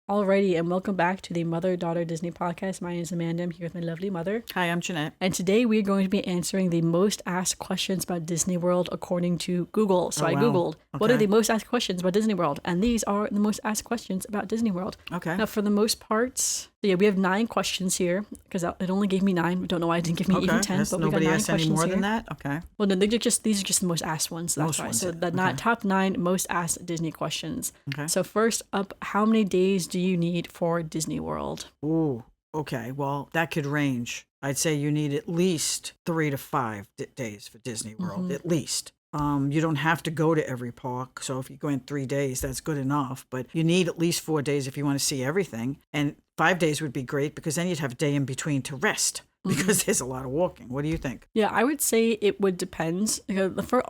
Alrighty, and welcome back to the Mother-Daughter Disney podcast. My name is Amanda. I'm here with my lovely mother. Hi, I'm Janette. And today we're going to be answering the most asked questions about Disney World according to Google. So I Googled, what are the most asked questions about Disney World? And these are the most asked questions about Disney World. Okay. Now, for the most part, we have 9 questions here because it only gave me 9. I don't know why it didn't give me even 10, but we got 9 questions any more here. Than that? Okay. Well, no, these are just the most asked ones. So that's why. So the top 9 most asked Disney questions. Okay. So first up, how many days do you need for Disney World? Ooh, okay. Well, that could range. I'd say you need at least 3 to 5 days for Disney World, at least. You don't have to go to every park. So if you go in 3 days, that's good enough. But you need at least 4 days if you want to see everything. And 5 days would be great because then you'd have a day in between to rest. Because there's a lot of walking. What do you think? Yeah, I would say it would depend. For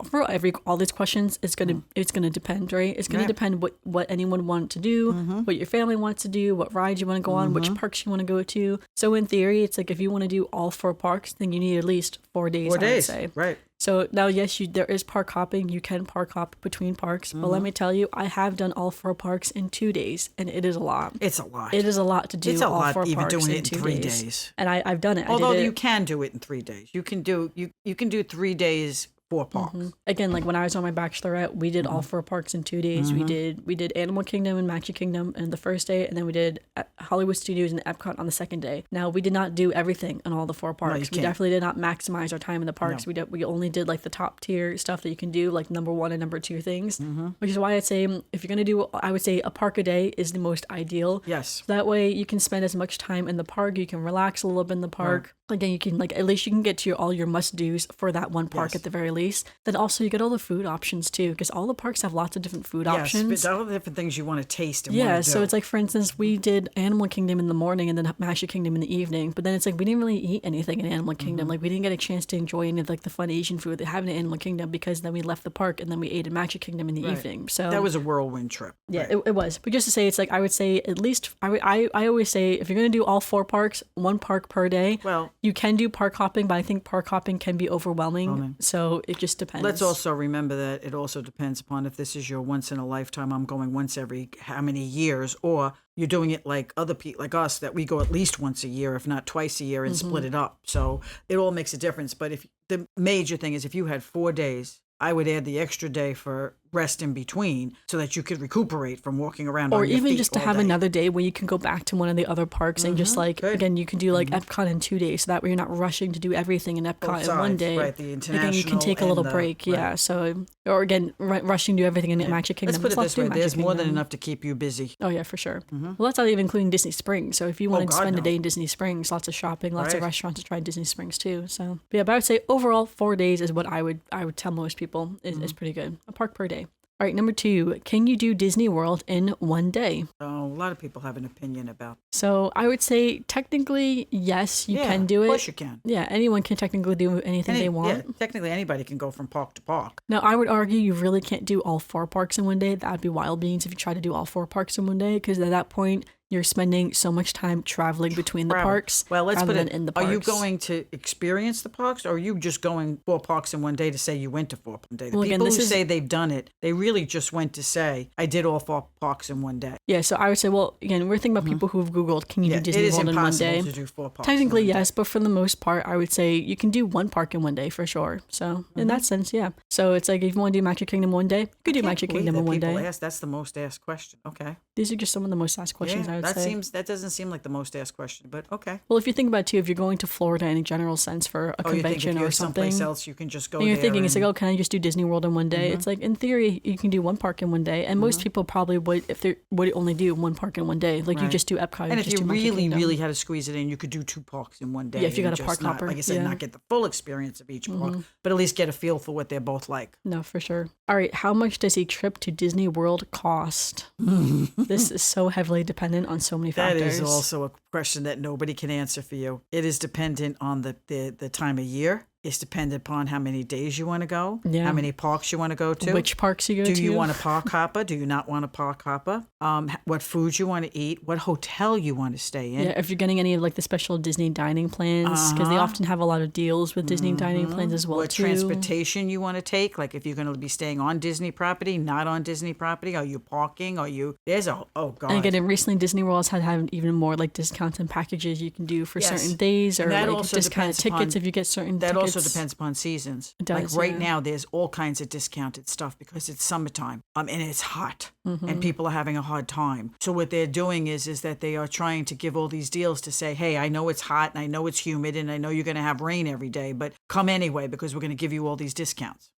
all these questions, it's gonna depend, right? It's gonna depend what anyone wants to do, what your family wants to do, what rides you want to go on, which parks you want to go to. So in theory, it's like if you want to do all 4 parks, then you need at least 4 days. 4 days, I would say. Right? So now, yes, there is park hopping. You can park hop between parks, but let me tell you, I have done all 4 parks in 2 days, and it is a lot. It's a lot. It is a lot to do. It's a all lot 4 even parks doing in it 2 in 3 days. And I've done it. Although you can do it in 3 days. You can do 3 days. 4 parks. Again, like when I was on my bachelorette, we did all 4 parks in 2 days. We did Animal Kingdom and Magic Kingdom on the first day, and then we did Hollywood Studios and Epcot on the second day. Now, we did not do everything on all the 4 parks. We definitely did not maximize our time in the parks. No. We only did like the top tier stuff that you can do, like number 1 and number 2 things, which is why I'd say if you're going to do, I would say a park a day is the most ideal. Yes. So that way you can spend as much time in the park. You can relax a little bit in the park. Right. Again, you can at least you can get to all your must-dos for that one park at the very least. Then also you get all the food options too, because all the parks have lots of different food options. Yes, all the different things you want to taste and want to do. So it's like, for instance, we did Animal Kingdom in the morning and then Magic Kingdom in the evening, but then it's like we didn't really eat anything in Animal Kingdom. Like we didn't get a chance to enjoy any of like the fun Asian food they have in Animal Kingdom because then we left the park and then we ate in Magic Kingdom in the evening. So that was a whirlwind trip. Yeah, it was. But just to say, it's like I would say at least I always say if you're going to do all 4 parks, 1 park per day. Well, you can do park hopping, but I think park hopping can be overwhelming. So it just depends. Let's also remember that it also depends upon if this is your once in a lifetime, I'm going once every how many years, or you're doing it like other people like us that we go at least once a year, if not twice a year, and split it up. So it all makes a difference. But if the major thing is if you had 4 days, I would add the extra day for rest in between so that you could recuperate from walking around on your feet. Or even just to have another day where you can go back to one of the other parks and just again, you can do like Epcot in 2 days, so that way you're not rushing to do everything in Epcot in 1 day. Right, the international. Again, you can take a little break. Yeah, so, or again, rushing to do everything in Magic Kingdom. Let's put it this way, there's more than enough to keep you busy. Oh yeah, for sure. Well, that's not even including Disney Springs. So if you want to spend a day in Disney Springs, lots of shopping, lots of restaurants to try Disney Springs too. So, but I would say overall 4 days is what I would tell most people is pretty good. A park per day. All right, number 2, can you do Disney World in 1 day? Oh, a lot of people have an opinion about. So I would say technically, yes, you can do it. Of course you can. Yeah, anyone can technically do anything they want. Yeah, technically anybody can go from park to park. Now, I would argue you really can't do all 4 parks in 1 day. That would be wild beans if you try to do all 4 parks in 1 day, because at that point, you're spending so much time traveling between the parks. Well, let's put it in the parks. Are you going to experience the parks, or are you just going 4 parks in 1 day to say you went to 4 parks in 1 day? The people who say they've done it, they really just went to say, I did all 4 parks in 1 day. Yeah, so I would say, well, again, we're thinking about people who've Googled, can you do Disney World in 1 day? It is impossible to do 4 parks. Technically, yes, but for the most part, I would say you can do 1 park in 1 day for sure. So in that sense, yeah. So it's like if you want to do Magic Kingdom 1 day, you could do Magic Kingdom in 1 day. That's the most asked question. Okay. These are just some of the most asked questions, I would say. That doesn't seem like the most asked question, but okay. Well, if you think about it too, if you're going to Florida in a general sense for a convention or something, someplace else you can just go. And you're thinking, it's like, oh, can I just do Disney World in 1 day? It's like in theory you can do 1 park in 1 day, and most people probably would if they would only do 1 park in 1 day. Like you just do Epcot, and if you really had to squeeze it in, you could do 2 parks in 1 day. Yeah, if you got a park hopper, like I said, not get the full experience of each park, but at least get a feel for what they're both like. No, for sure. All right, how much does a trip to Disney World cost? This is so heavily dependent on so many factors. That is also a question that nobody can answer for you. It is dependent on the time of year. is dependent upon how many days you want to go, Yeah. how many parks you want to go to. Which parks you go to. Do you want a park hopper? Do you not want a park hopper? What foods you want to eat? What hotel you want to stay in? Yeah, if you're getting any of like the special Disney dining plans, because they often have a lot of deals with Disney dining plans as well What too. transportation you want to take? Like if you're going to be staying on Disney property, not on Disney property, are you parking? Are you? There's a God. And again, recently Disney World has had even more like discounts and packages you can do for Yes. certain days, or And that like also discounted depends tickets upon- if you get certain That tickets. also depends upon seasons. It does, like right yeah. now, there's all kinds of discounted stuff because it's summertime, and it's hot, Mm-hmm. and people are having a hard time. So what they're doing is that they are trying to give all these deals to say, hey, I know it's hot, and I know it's humid, and I know you're going to have rain every day, but come anyway because we're going to give you all these discounts.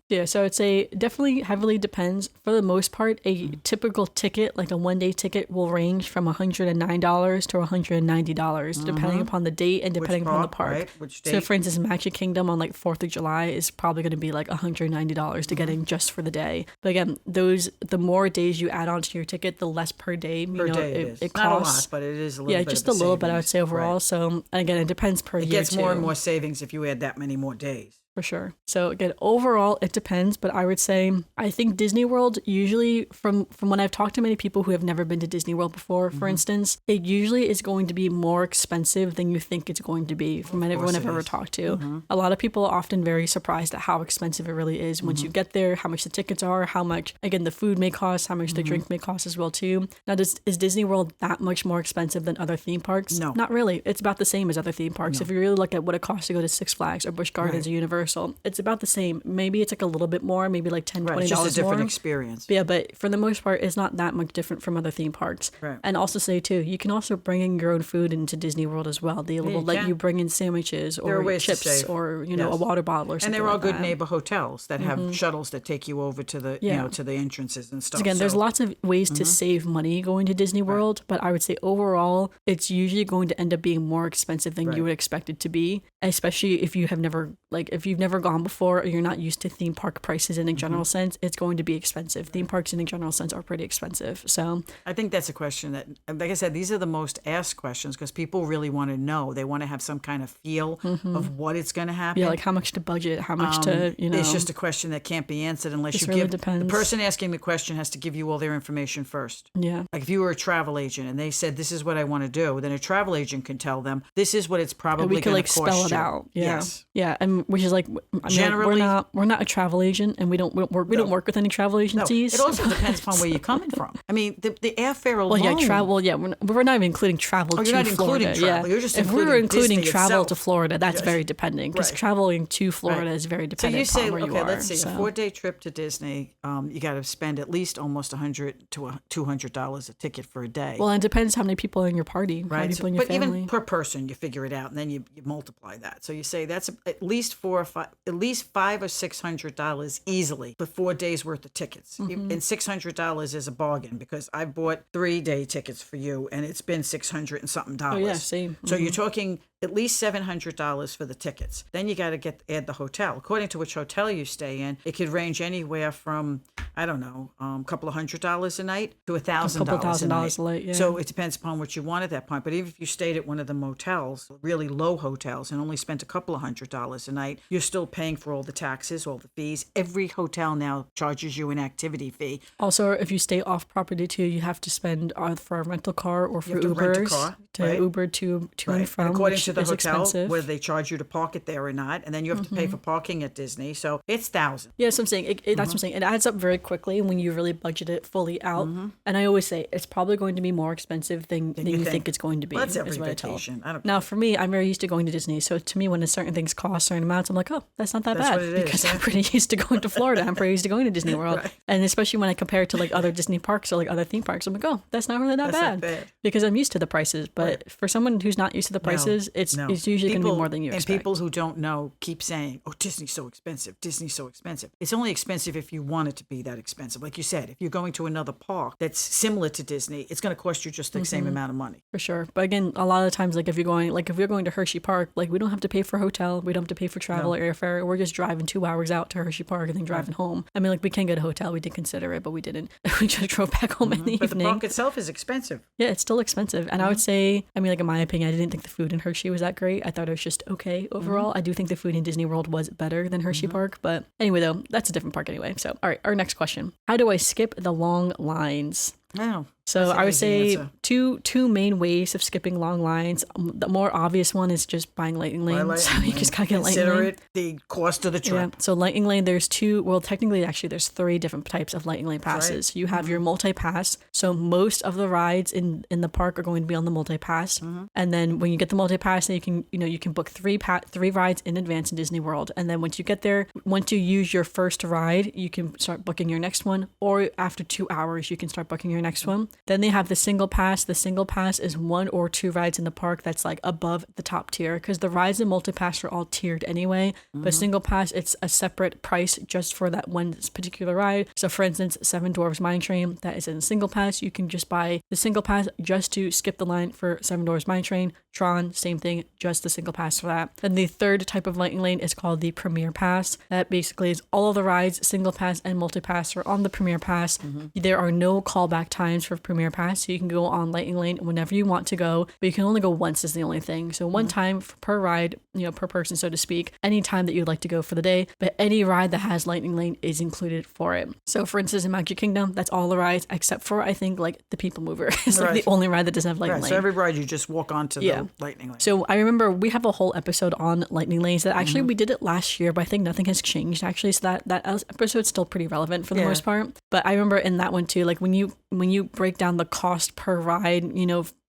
Yeah, so I'd say definitely heavily depends. For the most part, a typical ticket, like a one-day ticket, will range from $109 to $190, depending upon the date and depending upon the park. Right? Which date? So, for instance, Magic Kingdom on like 4th of July is probably going to be like $190 to get in just for the day. But again, the more days you add on to your ticket, the less per day. Per day it is. It Not a costs. lot, but it is a little Yeah, bit just of a little bit, I would savings. say overall. Right. So, and again, it depends per It year gets more and too. more savings if you add that many more days. For sure. So again, overall, it depends, but I would say I think Disney World usually, from when I've talked to many people who have never been to Disney World before, for instance, it usually is going to be more expensive than you think it's going to be from everyone I've it ever is. talked to. A lot of people are often very surprised at how expensive it really is once you get there, how much the tickets are, how much, again, the food may cost, how much the drink may cost as well too. Now, is Disney World that much more expensive than other theme parks? No. Not really. It's about the same as other theme parks. If you really look at what it costs to go to Six Flags or Busch Gardens or Universal, it's about the same. Maybe it's like a little bit more, maybe like $10, $20 Right, just a different more. experience. But yeah, but for the most part, it's not that much different from other theme parks. Right. And also say too, you can also bring in your own food into Disney World as well. They will you let can. you bring in sandwiches There are or ways to chips save. or a Yes. water bottle or And something. there are like good that. neighbor hotels that have shuttles that take you over to the Yeah. to the entrances and stuff. Again, there's So- lots of ways to save money going to Disney World, but I would say overall, it's usually going to end up being more expensive than you would expect it to be, especially if you have never, if you've never gone before or you're not used to theme park prices in a general sense, it's going to be expensive. Theme parks in a general sense are pretty expensive. So, I think that's a question that, like I said, these are the most asked questions because people really want to know. They want to have some kind of feel of what it's going to happen. yeah, like how much to budget, how much to, It's just a question that can't be answered unless Just you really give depends. the person asking the question has to give you all their information first. yeah. Like if you were a travel agent and they said this is what I want to do, then a travel agent can tell them this is what it's probably We could going like to cost spell it you. out. Yeah. Yes. Yeah. And which is like, I mean, Generally- we're not a travel agent and we don't work with any travel No, agencies. it also depends upon where you're coming from. I mean, the airfare alone. Well, yeah, travel. Yeah, we're not even including travel Oh, to you're not Florida. including travel. Yeah, You're just if we were including including Disney travel itself. to Florida, that's Yes. very dependent because Right. traveling to Florida Right. is very So dependent you say, upon where you okay, are. let's see, so. a 4-day trip to Disney, you got to spend at least almost $100 to $200 a ticket for a day. Well, it depends how many people are in your party, how many Right. people in your But family. even per person, you figure it out, and then you multiply that. So you say that's at least $500 or $600 easily for 4 days worth of tickets. Mm-hmm. And $600 is a bargain because I bought 3-day tickets for you, and it's been $600 and something dollars. Oh, yeah, same. So you're talking at least $700 for the tickets. Then you got to add the hotel. According to which hotel you stay in, it could range anywhere from, I don't know, a couple of $100 a night to $1,000 a night. a night, yeah. So it depends upon what you want at that point. But even if you stayed at one of the motels, really low hotels, and only spent a couple of $100 a night, you're still paying for all the taxes, all the fees. Every hotel now charges you an activity fee. Also, if you stay off property too, you have to spend for a rental car or for have to rent a Ubers car, to right? Uber to Right. and from, And according which to the is hotel, expensive. whether they charge you to park it there or not, and then you have to pay for parking at Disney. So it's thousands. Yeah, so I'm saying that's what I'm saying. It adds up very quickly when you really budget it fully out. And I always say it's probably going to be more expensive than you think it's going to be. Well, that's every is what I tell. vacation. I don't Now, for me, I'm very used to going to Disney. So to me, when certain things cost certain amounts, I'm like, oh, that's not that That's bad what it is, because yeah. I'm pretty used to going to Florida. I'm pretty used to going to Disney World, Right. and especially when I compare it to like other Disney parks or like other theme parks, I'm like, oh, that's not really that That's not bad bad. because I'm used to the prices. But Right. for someone who's not used to the prices, it's usually going to be more than you and expect. people who don't know keep saying, "Oh, Disney's so expensive. Disney's so expensive." It's only expensive if you want it to be that expensive. Like you said, if you're going to another park that's similar to Disney, it's going to cost you just the same amount of money. For sure. But again, a lot of times, if you're going to Hershey Park, like we don't have to pay for a hotel, we don't have to pay for travel airfare. We're just driving 2 hours out to Hershey Park and then driving home. I mean, like, we can get a hotel. We did consider it, but we didn't. We just drove back home in the But evening. the park itself is expensive. Yeah, it's still expensive. And I would say, I mean, like, in my opinion, I didn't think the food in Hershey was that great. I thought it was just okay overall. I do think the food in Disney World was better than Hershey Park. But anyway, though, that's a different park anyway. So, all right, our next question. How do I skip the long lines? Oh, So that's an I would easy say answer. two main ways of skipping long lines. The more obvious one is just buying Lightning Lane. Lightning So you just gotta get Lightning Consider Lane. it the cost of the Yeah. trip. So Lightning Lane, there's two. Well, technically, actually, there's 3 different types of Lightning Lane passes. You have your multi-pass. So most of the rides in the park are going to be on the multi-pass. And then when you get the multi-pass, then you can book 3 rides in advance in Disney World. And then once you get there, once you use your first ride, you can start booking your next one. Or after 2 hours, you can start booking your next one. Then they have the single pass. The single pass is 1 or 2 rides in the park that's like above the top tier, because the rides in multi-pass are all tiered anyway. But single pass, it's a separate price just for that one particular ride. So for instance, Seven Dwarfs Mine Train, that is in a single pass. You can just buy the single pass just to skip the line for Seven Dwarfs Mine Train. Tron, same thing, just the single pass for that. Then the third type of Lightning Lane is called the Premier Pass. That basically is all of the rides, single pass and multi-pass, are on the Premier Pass. There are no callback times for Premier Pass, so you can go on Lightning Lane whenever you want to go, but you can only go once is the only thing. So one time per ride, per person, so to speak, any time that you'd like to go for the day, but any ride that has Lightning Lane is included for it. So for instance, in Magic Kingdom, that's all the rides except for, I think, like the People Mover is like the only ride that doesn't have Lightning Lane. So every ride you just walk onto the Lightning Lane. So I remember we have a whole episode on Lightning Lanes that actually we did it last year, but I think nothing has changed actually. So that episode's still pretty relevant for the most part. But I remember in that one too, like when you break down the cost per ride,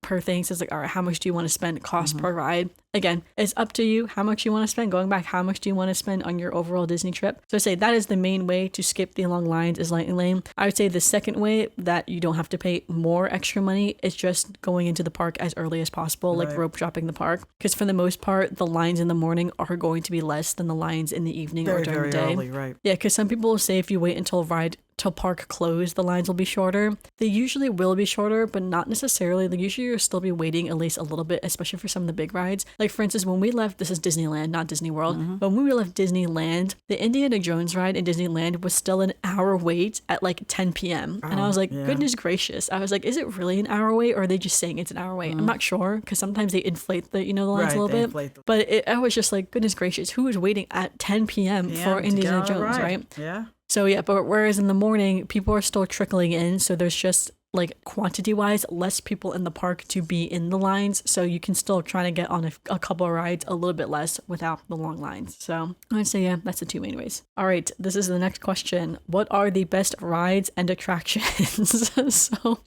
per thing, so it's like, all right, how much do you want to spend cost per ride? Again, it's up to you how much you want to spend. Going back, how much do you want to spend on your overall Disney trip? So I say that is the main way to skip the long lines is Lightning Lane. I would say the second way that you don't have to pay more extra money is just going into the park as early as possible, like rope dropping the park. Because for the most part, the lines in the morning are going to be less than the lines in the evening or during the day. Early, right. Yeah, because some people will say if you wait until park closed, the lines will be shorter. They usually will be shorter, but not necessarily. Like usually you'll still be waiting at least a little bit, especially for some of the big rides. Like for instance, when we left, this is Disneyland, not Disney World, but when we left Disneyland, the Indiana Jones ride in Disneyland was still an hour wait at like 10 p.m. And I was like, goodness gracious. I was like, is it really an hour wait, or are they just saying it's an hour wait? I'm not sure, because sometimes they inflate the the lines a little bit. But I was just like, goodness gracious, who is waiting at 10 p.m. for Indiana Jones, right? Yeah. So yeah, but whereas in the morning, people are still trickling in, so there's just like quantity-wise, less people in the park to be in the lines, so you can still try to get on a couple of rides a little bit less without the long lines. So I'd say, yeah, that's the 2 main ways. All right, this is the next question. What are the best rides and attractions? So,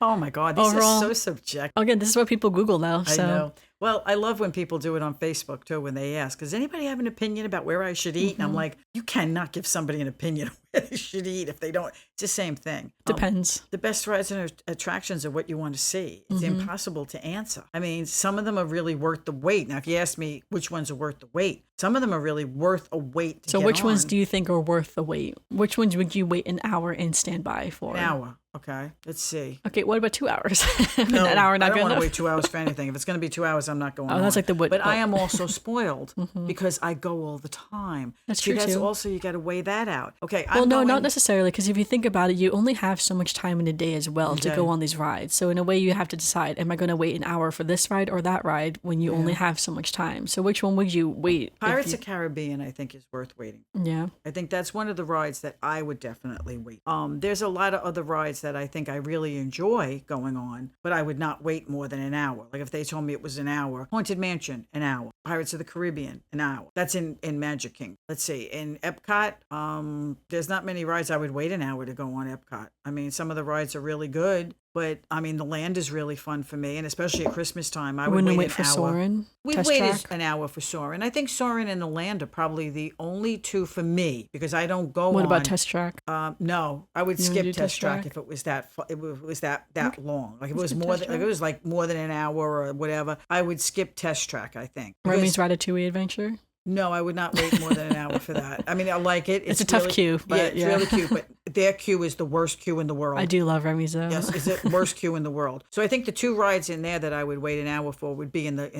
oh my God, these overall, are so subjective. Again, this is what people Google now. So. I know. Well, I love when people do it on Facebook too, when they ask, does anybody have an opinion about where I should eat? And I'm like, you cannot give somebody an opinion of where they should eat if they don't. It's the same thing. Depends. The best rides and attractions are what you want to see. It's impossible to answer. I mean, some of them are really worth the wait. Now, if you ask me which ones are worth the wait, some of them are really worth a wait to So get which on. ones do you think are worth the wait? Which ones would you wait an hour and stand by for? An hour. Okay, let's see. Okay, what about 2 hours? No, an hour not I don't good want to enough? wait 2 hours for anything. If it's going to be 2 hours, I'm not going on. That's like the wood. But I am also spoiled because I go all the time. That's true, That's too. also, you got to weigh that out. Okay, Well, no, not necessarily, because if you think about it, you only have so much time in a day as well to go on these rides. So in a way, you have to decide, am I going to wait an hour for this ride or that ride when you only have so much time? So which one would you wait? Pirates of the Caribbean, I think, is worth waiting. Yeah. I think that's one of the rides that I would definitely wait. There's a lot of other rides that I think I really enjoy going on, but I would not wait more than an hour. Like if they told me it was an hour. Haunted Mansion, an hour. Pirates of the Caribbean, an hour. That's in Magic Kingdom. Let's see. In Epcot, there's not many rides I would wait an hour to go on Epcot. I mean, some of the rides are really good, but I mean, the land is really fun for me, and especially at Christmas time, I would wait for an hour. Soarin'? We Test waited track? an hour for Soarin'. I think Soarin' and the land are probably the only two for me because I don't go on. What about Test Track? No, I would You wanna do skip Test Test Track Track? if it was that long. Like if it was skip more Test than, like it was like more than an hour or whatever. I would skip Test Track, I think. Or it means Because- Ratatouille Adventure? No, I would not wait more than an hour for that. I mean, I like it. It's a tough really, queue, but it's really cute. But their queue is the worst queue in the world. I do love Remy's though. Yes, is it worst queue in the world? So I think the 2 rides in there that I would wait an hour for would be in the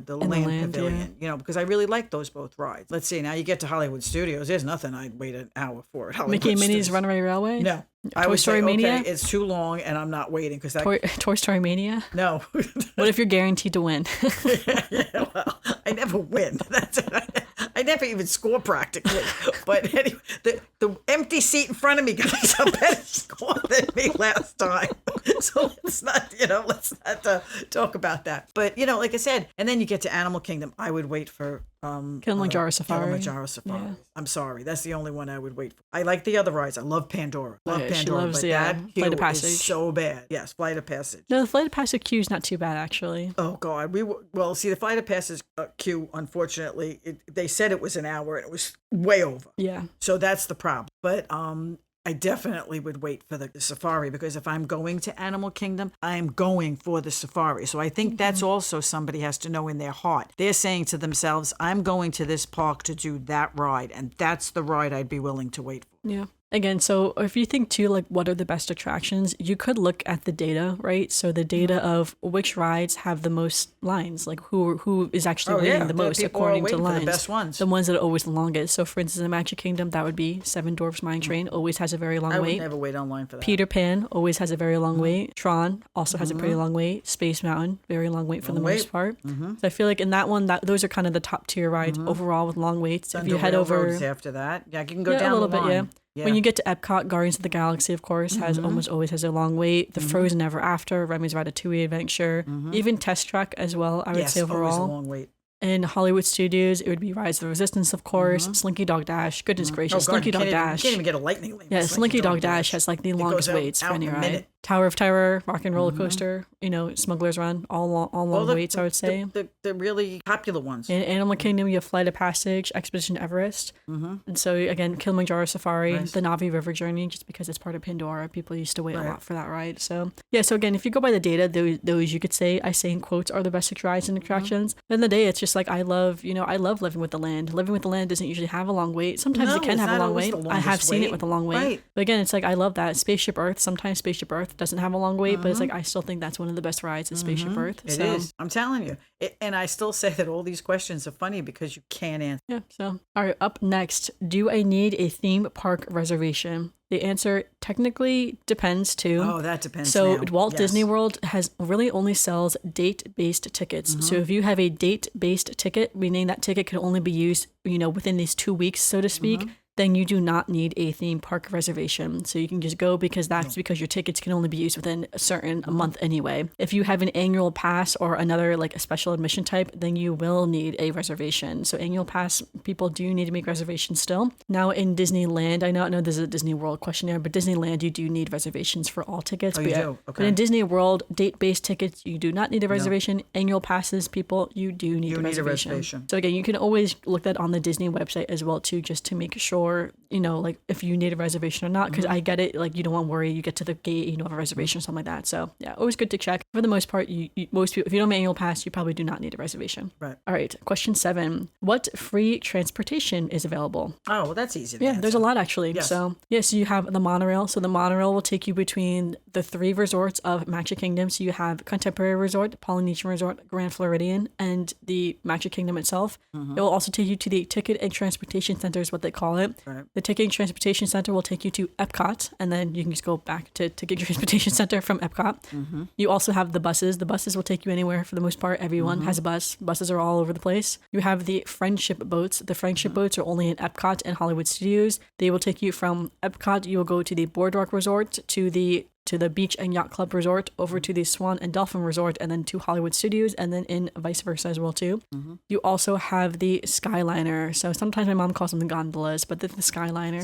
land pavilion. You know, because I really like those both rides. Let's see. Now you get to Hollywood Studios. There's nothing I'd wait an hour for at Hollywood Mickey and Minnie's Studios. Runaway Railway. No. I Toy would Story say, Mania. okay, it's too long, and I'm not waiting because that. Toy Story Mania. No. What if you're guaranteed to win? Yeah, well, I never win. I never even score practically. But anyway, the empty seat in front of me got a better score than me last time. So let's not talk about that. But like I said, and then you get to Animal Kingdom. I would wait for Kilimanjaro Safari. Kilimanjaro Safari. Yeah. I'm sorry, that's the only one I would wait for. I like the other rides. I love Pandora. She Pandora, loves but the that queue Flight of Passage. is so bad. Yes, Flight of Passage. No, the Flight of Passage queue is not too bad actually. Oh God, see the Flight of Passage queue. Unfortunately, they said it was an hour and it was way over. Yeah. So that's the problem. But I definitely would wait for the safari because if I'm going to Animal Kingdom, I'm going for the safari. So I think that's also somebody has to know in their heart. They're saying to themselves, I'm going to this park to do that ride, and that's the ride I'd be willing to wait for. Yeah. Again, so if you think too, like what are the best attractions, you could look at the data, right? So the data of which rides have the most lines, like who is actually waiting the most according to lines. The best ones. The ones that are always the longest. So for instance, in Magic Kingdom, that would be Seven Dwarfs Mine Train, always has a very long I wait. would never wait online for that. Peter Pan always has a very long wait. Tron also has a pretty long wait. Space Mountain, very long wait for the most part. So I feel like in that one, those are kind of the top tier rides overall with long waits. Thunder if you head Railroad over is after that, you can go down a little the line. bit, yeah. When you get to Epcot, Guardians of the Galaxy, of course, almost always has a long wait. The Frozen Ever After, Remy's Ratatouille Adventure, even Test Track as well, I would say overall. Always a long wait. In Hollywood Studios, it would be Rise of the Resistance, of course, Slinky Dog Dash. Goodness gracious, Slinky Dog Dash. You can't even get a lightning lane. Yeah, Slinky Dog Dash has like the longest waits for any ride. Tower of Terror, Rock and Roller Coaster, Smuggler's Run, all long waits, I would say. The really popular ones. In Animal Kingdom, you have Flight of Passage, Expedition Everest. And so, again, Kilimanjaro Safari, the Navi River Journey, just because it's part of Pandora. People used to wait a lot for that ride. So, yeah, so again, if you go by the data, those you could say, I say in quotes, are the best rides and attractions. At the end of the day, it's just like I love Living with the Land. Living with the Land doesn't usually have a long wait. Sometimes it can have a long wait. I have seen it with a long wait. Right. But again, it's like I love that. Spaceship Earth, sometimes Spaceship Earth doesn't have a long wait, but it's like I still think that's one of the best rides is Spaceship Earth. It is. I'm telling you. And I still say that all these questions are funny because you can't answer. Yeah. So, all right, up next, do I need a theme park reservation? The answer technically depends too. Oh, that depends. So now. Walt Disney World really only sells date-based tickets. So if you have a date-based ticket, meaning that ticket can only be used, within these 2 weeks, so to speak, then you do not need a theme park reservation. So you can just go because because your tickets can only be used within a month anyway. If you have an annual pass or another like a special admission type, then you will need a reservation. So annual pass people do need to make reservations still. Now in Disneyland, I know this is a Disney World questionnaire, but Disneyland you do need reservations for all tickets. Oh, you do? Okay. But in Disney World, date-based tickets, you do not need a reservation. No. Annual passes, people, you do need a reservation. So again, you can always look that on the Disney website as well too, just to make sure, like if you need a reservation or not, because I get it, like you don't want to worry, you get to the gate, you don't have a reservation or something like that. So yeah, always good to check. For the most part, most people, if you don't have an annual pass, you probably do not need a reservation. Right. All right, question 7. What free transportation is available? Oh, well, that's easy to answer. There's a lot actually. Yes. So you have the monorail. So the monorail will take you between the 3 resorts of Magic Kingdom. So you have Contemporary Resort, Polynesian Resort, Grand Floridian, and the Magic Kingdom itself. It will also take you to the Ticket and Transportation Center is what they call it. Right. The Ticket and Transportation Center will take you to Epcot, and then you can just go back to Ticket and Transportation Center from Epcot. You also have the buses. The buses will take you anywhere for the most part. Everyone has a bus. Buses are all over the place. You have the Friendship boats. The Friendship boats are only in Epcot and Hollywood Studios. They will take you from Epcot. You will go to the Boardwalk Resort, to the Beach and Yacht Club Resort, over to the Swan and Dolphin Resort, and then to Hollywood Studios, and then in vice versa as well too. You also have the Skyliner. So sometimes my mom calls them the gondolas, but the Skyliner.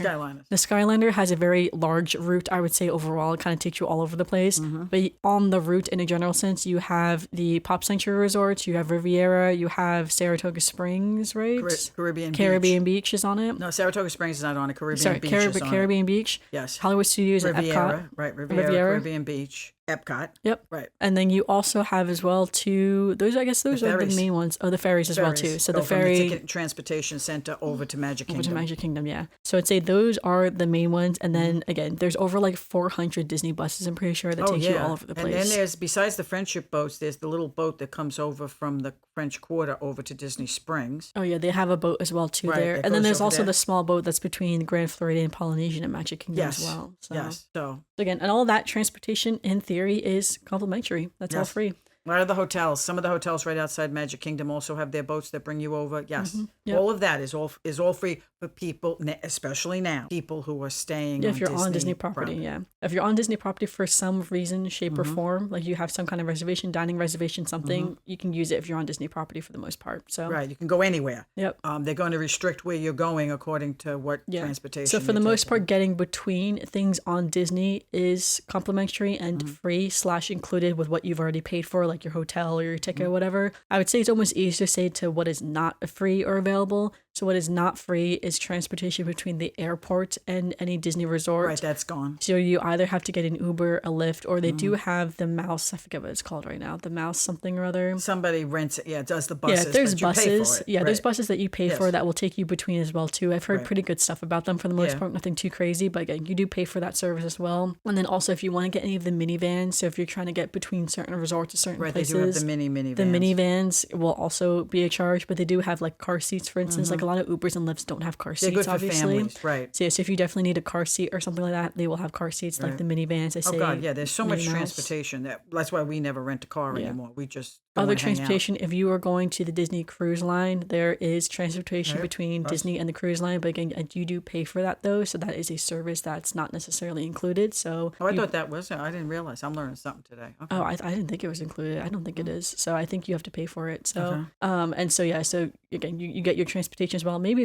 The Skyliner has a very large route, I would say overall. It kind of takes you all over the place. But on the route, in a general sense, you have the Pop Sanctuary Resorts, you have Riviera, you have Saratoga Springs, right? Caribbean Beach is on it. No, Saratoga Springs is not on it. Caribbean Beach is on Caribbean Beach. Yes. Hollywood Studios and Riviera, Epcot. right? Riviera, Caribbean Beach. Epcot. Yep. Right. And then you also have as well those are the ferries. main ones. Oh, the ferries as well too. So the From ferry the Ticket and Transportation Center over to Magic over to Kingdom. Magic Kingdom, yeah. So I'd say those are the main ones. And then again, there's over like 400 Disney buses, I'm pretty sure, that takes you all over the place. And then there's, besides the friendship boats, there's the little boat that comes over from the French Quarter over to Disney Springs. Oh yeah, they have a boat as well too Right, there. that And then goes there's over also there. the small boat that's between Grand Floridian and Polynesian and Magic Kingdom as well. So Yes. So again, and all that transportation in theory is complimentary. That's all Yes. free. a lot of the hotels, some of the hotels right outside Magic Kingdom also have their boats that bring you over. Yes. Yep. All of that is all free for people, especially now, people who are staying Yeah, on if you're on Disney property, yeah. If you're on Disney property for some reason, shape, or form, like you have some kind of reservation, dining reservation, something, you can use it if you're on Disney property for the most part. So Right. You can go anywhere. Yep. They're going to restrict where you're going according to what transportation. So for the you're most taking. part, getting between things on Disney is complimentary and free / included with what you've already paid for, like your hotel or your ticket or whatever. I would say it's almost easier to say to what is not free or available. So what is not free is transportation between the airport and any Disney resort. Right, that's gone. So you either have to get an Uber, a Lyft, or they do have the mouse. I forget what it's called right now. The mouse something or other. Somebody rents it. Yeah, it does the buses. Yeah, there's but you pay buses. for it. Yeah, there's Right. buses that you pay for Yes. that will take you between as well too. I've heard Right. pretty good stuff about them for the most Yeah. part. Nothing too crazy, but again, you do pay for that service as well. And then also if you want to get any of the minivans, so if you're trying to get between certain resorts or certain Right, places, they do have the minivans. the minivans will also be a charge, but they do have like car seats, for instance. Like a lot of Ubers and Lyfts don't have car They're seats, good for obviously. families, right? So, yes, if you definitely need a car seat or something like that, they will have car seats like the minivans. I say. Oh God, yeah. There's so much Minnie Mouse. transportation that's why we never rent a car anymore. We just go Other and hang out. transportation, if you are going to the Disney Cruise Line, there is transportation between Disney and the cruise line. But again, you do pay for that though. So that is a service that's not necessarily included. So Oh, I thought that was. I didn't realize. I'm learning something today. Okay. Oh, I didn't think it was included. I don't think it is. So I think you have to pay for it. So, Okay. and so yeah, so again, you get your transportation as well. Maybe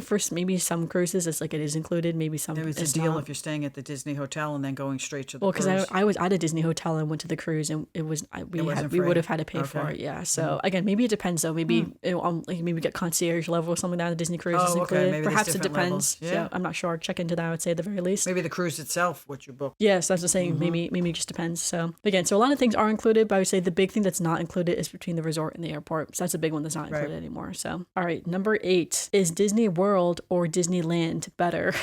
some cruises it's like it is included. Maybe some There was it's a deal not. if you're staying at the Disney hotel and then going straight to the Well, cruise. because I was at a Disney hotel and went to the cruise, and it was we wasn't would free? have had to pay for Okay. it. Yeah. So again, maybe it depends though. Maybe like maybe get concierge level or something down the Disney cruise is Oh, okay. included. Maybe there's Perhaps it different depends. levels. Yeah. So I'm not sure. Check into that. I would say at the very least. Maybe the cruise itself, what you booked. Yes, that's what I'm saying. Maybe it just depends. So again, so a lot of things are included, but I would say the big thing that's not included is between the resort and the airport. So that's a big one that's not included anymore. So all right, number 8 is Disney World or Disneyland better?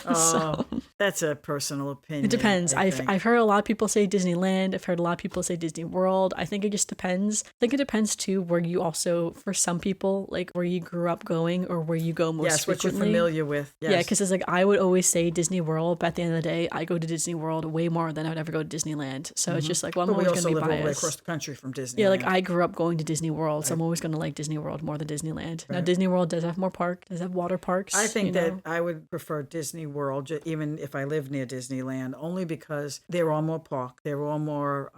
Oh, that's a personal opinion. It depends. I think. I've heard a lot of people say Disneyland. I've heard a lot of people say Disney World. I think it just depends. I think it depends too where you also, for some people, like where you grew up going or where you go most Yes, what you're frequently. familiar with. Yes. Yeah, because it's like I would always say Disney World, but at the end of the day, I go to Disney World way more than I would ever go to Disneyland. So it's just like, well, I'm But we always also going to live be all the way biased. across the country from Disney. Yeah, like I grew up going to Disney World, so I'm always going to like Disney World more than Disneyland. Now, Disney World does have more parks, does have water parks. I think you that know. I would prefer Disney World, even if I live near Disneyland, only because there are more parks, there are more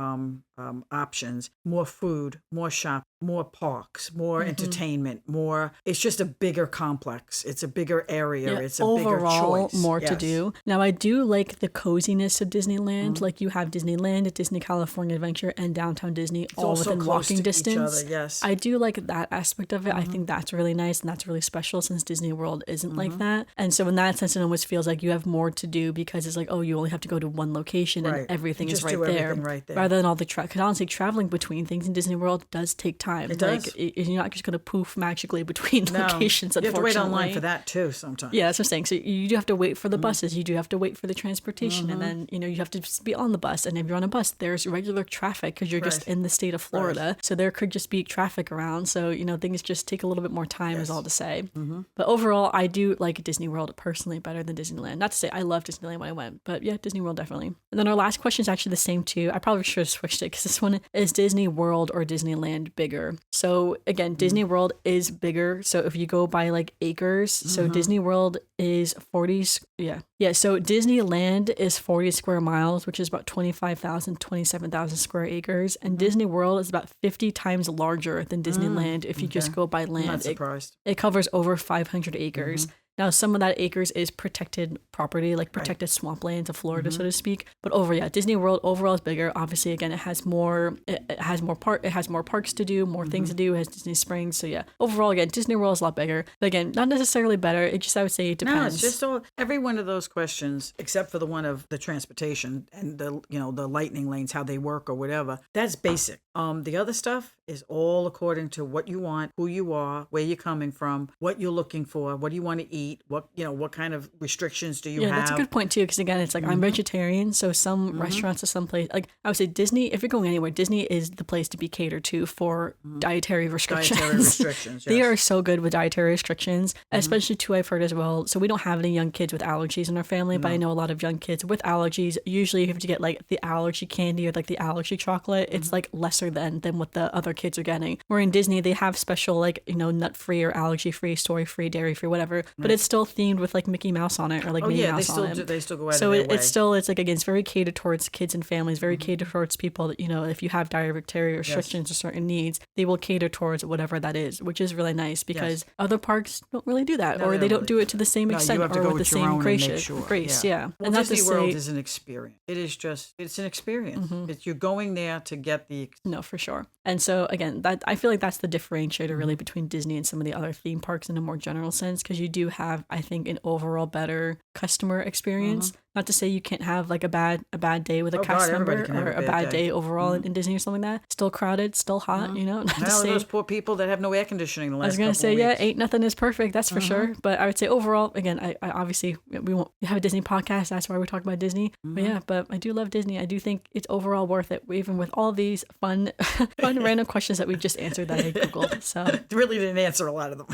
options, more food, more shop, more parks, more entertainment, more. It's just a bigger complex. It's a bigger area. Yeah, It's a overall bigger choice. more to Yes. do. Now I do like the coziness of Disneyland. Like you have Disneyland, Disney California Adventure, and Downtown Disney all also within close walking to each distance. other, yes. I do like that aspect of it. I think that's really nice and that's really special since Disney World isn't like that. And so in that sense, it almost feels like you have more to do because it's like, oh, you only have to go to one location Right. and everything You is just right do there, everything right there. rather than all the because honestly, traveling between things in Disney World does take time. It like, does. You're not just going to poof magically between No, locations. you have to wait online unfortunately. for that too sometimes. Yeah, that's what I'm saying. So you do have to wait for the buses. You do have to wait for the transportation. And then, you have to just be on the bus. And if you're on a bus, there's regular traffic because you're just Right. in the state of Florida. So there could just be traffic around. So, things just take a little bit more time is all to say. But overall, I do like Disney World personally better than Disneyland. Not to say I love Disneyland when I went, but yeah, Disney World definitely. And then our last question is actually the same too. I probably should have switched it because this one is Disney World or Disneyland bigger. So again, Disney World is bigger. So if you go by like acres, so Disney World is 40. Yeah. So Disneyland is 40 square miles, which is about 27,000 square acres. And Disney World is about 50 times larger than Disneyland if you just go by I'm land. not surprised. It covers over 500 acres. Now, some of that acres is protected property, like protected swamplands of Florida, so to speak. But Disney World overall is bigger. Obviously, again, it has more parks to do, more things to do. It has Disney Springs. So yeah, overall, again, Disney World is a lot bigger. But again, not necessarily better. It just, I would say, it depends. No, it's just every one of those questions, except for the one of the transportation and the lightning lanes, how they work or whatever. That's basic. The other stuff is all according to what you want, who you are, where you're coming from, what you're looking for, what do you want to eat, what kind of restrictions do you have. Yeah, that's a good point too, because again, it's like I'm vegetarian, so some restaurants or some place, like I would say Disney, if you're going anywhere, Disney is the place to be catered to for dietary restrictions. Dietary restrictions, yes. They are so good with dietary restrictions, especially too, I've heard as well. So we don't have any young kids with allergies in our family, but I know a lot of young kids with allergies. Usually you have to get like the allergy candy or like the allergy chocolate. It's like lesser than what the other kids are getting. Where in Disney, they have special like, nut-free or allergy-free, soy-free, dairy-free, whatever, but it's still themed with like Mickey Mouse on it or like Minnie Mouse on it. They still go out so of their way. it's like, again, it's very catered towards kids and families, very catered towards people that, if you have dietary restrictions or certain needs, they will cater towards whatever that is, which is really nice because other parks don't really do that, or they don't do it to the same extent or with the same grace. Yeah. Well, and Disney World is an experience. It's an experience. You're going there to get the... No, for sure. And so again, that I feel like that's the differentiator really between Disney and some of the other theme parks in a more general sense, because you do have, I think, an overall better customer experience. Not to say you can't have like a bad day with a cast member or a bad day overall in Disney or something like that. Still crowded, still hot, Not to say those poor people that have no air conditioning the last I was going to say, weeks. ain't nothing is perfect, that's for sure. But I would say overall, again, I obviously, we have a Disney podcast, that's why we're talking about Disney. But I do love Disney. I do think it's overall worth it, even with all these fun random questions that we've just answered that I Googled. So really didn't answer a lot of them.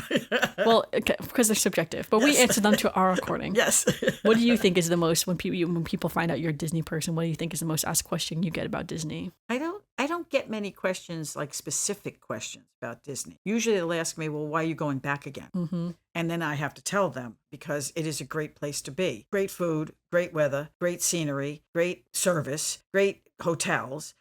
Well, okay, because they're subjective, but we answered them to our recording. Yes. What do you think is the most, when people find out you're a Disney person, what do you think is the most asked question you get about Disney? I don't get many questions, like specific questions about Disney. Usually they'll ask me, well, why are you going back again? And then I have to tell them, because it is a great place to be. Great food, great weather, great scenery, great service, great hotels.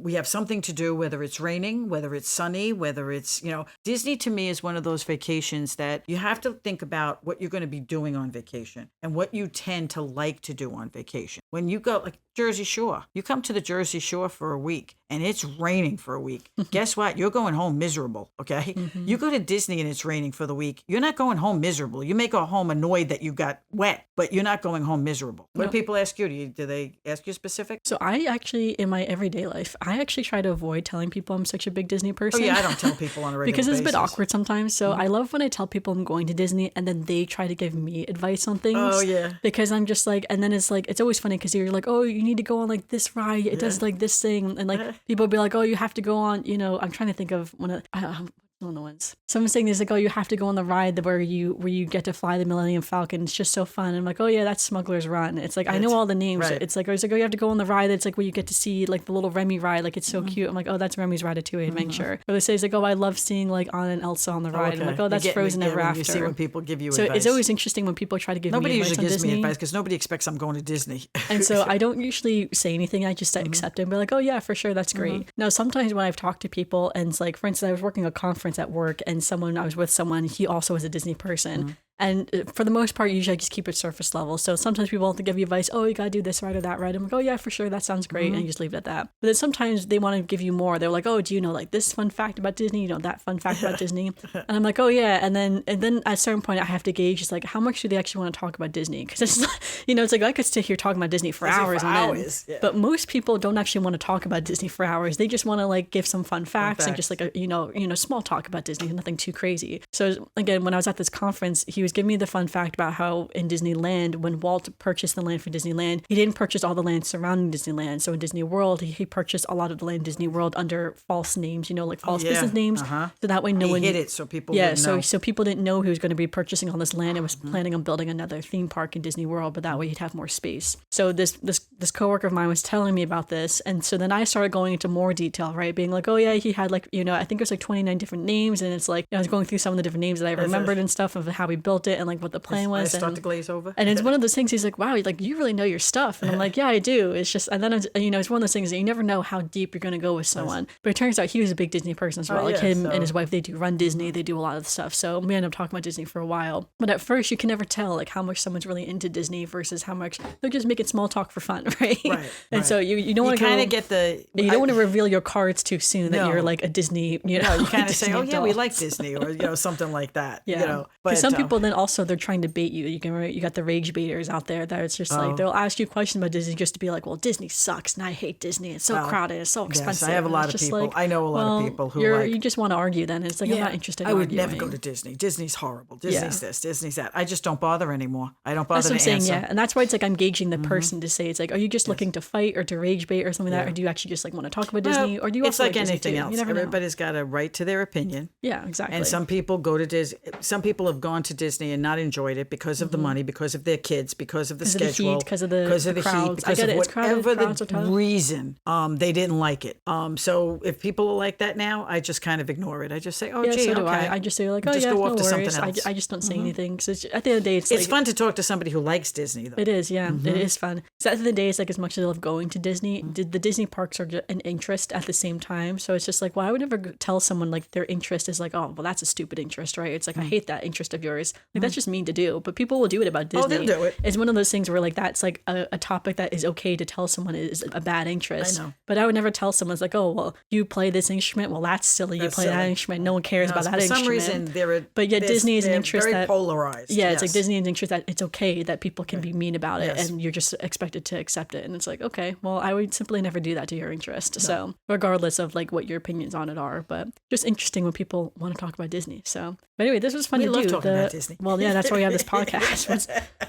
We have something to do, whether it's raining, whether it's sunny, whether it's, Disney to me is one of those vacations that you have to think about what you're going to be doing on vacation and what you tend to like to do on vacation. When you go, like Jersey Shore, you come to the Jersey Shore for a week and it's raining for a week. Guess what? You're going home miserable, okay? You go to Disney and it's raining for the week. You're not going home miserable. You may go home annoyed that you got wet, but you're not going home miserable. What do people ask you? Do they ask you specific? So I actually, in my everyday life, I actually try to avoid telling people I'm such a big Disney person. Oh yeah, I don't tell people on a regular because it's basis. a bit awkward sometimes. So I love when I tell people I'm going to Disney and then they try to give me advice on things. Oh yeah. Because I'm just like, and then it's like, it's always funny because you're like, oh, you need to go on like this ride. It does like this thing. And like people be like, oh, you have to go on, I'm trying to think of one of, one of the ones. Someone's saying there's like, oh, you have to go on the ride where you get to fly the Millennium Falcon. It's just so fun. And I'm like, oh yeah, that's Smuggler's Run. It's like, I know all the names. Right. It's like, oh, you have to go on the ride. It's like where you get to see like the little Remy ride. Like it's so cute. I'm like, oh, that's Remy's Ratatouille adventure. Or they say it's like, oh, I love seeing like Anna and Elsa on the ride. Okay. I'm like, oh, that's Frozen Ever After. You see when people give you so advice. it's always interesting when people try to give nobody me advice usually gives Disney. me advice because nobody expects I'm going to Disney. And so I don't usually say anything. I just accept it and be like, oh yeah, for sure, that's great. Now sometimes when I've talked to people and it's like, for instance, I was working a conference at work and I was with someone, he also was a Disney person. And for the most part, usually I just keep it surface level. So sometimes people have to give you advice, oh, you got to do this ride or that ride. I'm like, oh, yeah, for sure. That sounds great. And you just leave it at that. But then sometimes they want to give you more. They're like, oh, do you know like this fun fact about Disney? You know, that fun fact about Disney? And I'm like, oh, yeah. And then at a certain point, I have to gauge, it's like, how much do they actually want to talk about Disney? Because it's, it's like I could sit here talking about Disney for hours. But most people don't actually want to talk about Disney for hours. They just want to like give some fun facts and just like, a, small talk about Disney, nothing too crazy. So again, when I was at this conference, he was giving me the fun fact about how in Disneyland, when Walt purchased the land for Disneyland, he didn't purchase all the land surrounding Disneyland. So in Disney World, he purchased a lot of the land in Disney World under false names, like false business names. So that way no one hid it so people wouldn't know. So people didn't know he was going to be purchasing all this land and was planning on building another theme park in Disney World, but that way he'd have more space. So this this coworker of mine was telling me about this. And so then I started going into more detail, right? Being like, oh yeah, he had like, I think it was like 29 different names. And it's like, I was going through some of the different names that I remembered and stuff of how we built it and like what the plan was. I start to glaze over. And it's one of those things he's like, wow, like you really know your stuff. And I'm like, yeah, I do. It's just, and then, it's one of those things that you never know how deep you're going to go with someone. But it turns out he was a big Disney person as well. Like him and his wife, they do run Disney. They do a lot of stuff. So we end up talking about Disney for a while. But at first you can never tell like how much someone's really into Disney versus how much they're just making small talk for fun, right? And so you don't want to kind of get you don't want to reveal your cards too soon that you're like a Disney, you kind of say, oh yeah, we like Disney or something like that. But some people then also they're trying to bait you. You got the rage baiters out there that it's just like they'll ask you questions about Disney just to be like, well, Disney sucks and I hate Disney. It's so crowded. It's so expensive. Yes, I have a lot of people. I know a lot of people who you just want to argue. Then it's like I'm not interested. I would never go to Disney. Disney's horrible. Disney's this. Disney's that. I just don't bother anymore. I don't bother. That's what I'm saying. Yeah, and that's why it's like I'm gauging the person to say it's like, are you just looking to fight or to rage bait or something like that, or do you actually just like want to talk about Disney, or do you? It's also like anything else. Everybody's got a right to their opinion. Yeah, exactly. And some people go to Disney. Some people have gone to Disney and not enjoyed it because of the money, because of their kids, because of the schedule, because of the crowds, because of whatever the reason. They didn't like it. So if people are like that now, I just kind of ignore it. I just say, oh, gee, so do okay. I just say like, oh just yeah, go no off to worries. something else. I just don't say anything. Because at the end of the day, it's fun to talk to somebody who likes Disney, though. It is, yeah. It is fun. So at the end of the day, it's like as much as I love going to Disney, the Disney parks are just an interest at the same time. So it's just like, well, I would never tell someone like their interest is like, oh, well, that's a stupid interest, right? It's like, I hate that interest of yours. Like that's just mean to do. But people will do it about Disney. Oh, they'll do it. It's one of those things where like that's like a topic that is okay to tell someone is a bad interest. I know. But I would never tell someone, it's like, oh, well, you play this instrument. Well, that's silly. You play that instrument. No one cares about that instrument. For some reason, but yet Disney is an interest very that polarized. Yeah, it's like Disney is an interest that it's okay that people can be mean about it, and you're just expected to accept it. And it's like, okay, well, I would simply never do that to your interest. No. So regardless of like what your opinions on it are, but just interesting when people want to talk about Disney. So, but anyway, this was fun to do. We love talking about Disney. Well, yeah, that's why we have this podcast.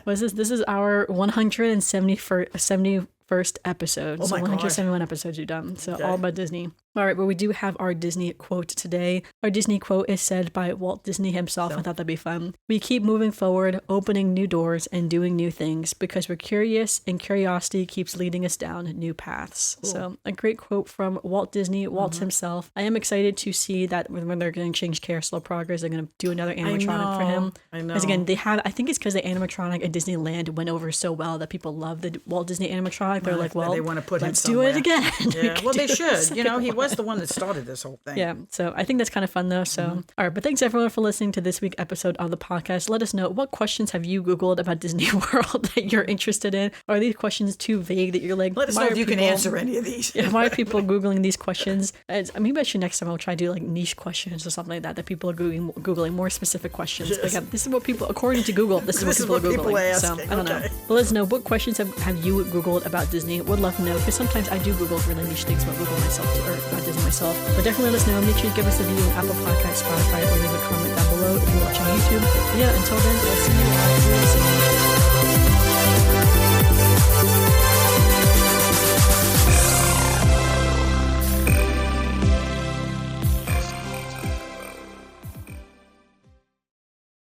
This is our 171st episode. So 171 episodes you've done. So all about Disney. All right, well, we do have our Disney quote today. Our Disney quote is said by Walt Disney himself. I thought that'd be fun. We keep moving forward, opening new doors and doing new things because we're curious and curiosity keeps leading us down new paths. Cool. So a great quote from Walt Disney, Walt himself. I am excited to see that when they're going to change Carousel Progress, they're going to do another animatronic for him. I know. Because again, I think it's because the animatronic at Disneyland went over so well that people love the Walt Disney animatronic. They're like, well, they want to put let's him do it again. Yeah, well, they should. He was the one that started this whole thing. Yeah, so I think that's kind of fun though. So, all right, but thanks everyone for listening to this week's episode of the podcast. Let us know, what questions have you Googled about Disney World that you're interested in? Are these questions too vague that you're like, let us know if you can answer any of these. Yeah, why are people Googling these questions? Maybe next time I'll try to do like niche questions or something like that people are Googling more specific questions. Yes. Like, this is what people, according to Google, this is what people are Googling. So I don't know. But let us know, what questions have you Googled about Disney? Would love to know, because sometimes I do Google really niche things about Google myself or about Disney myself. But definitely let us know. Make sure you give us a review on Apple Podcasts, Spotify, or leave a comment down below if you're watching YouTube. But yeah, until then, we'll see you after.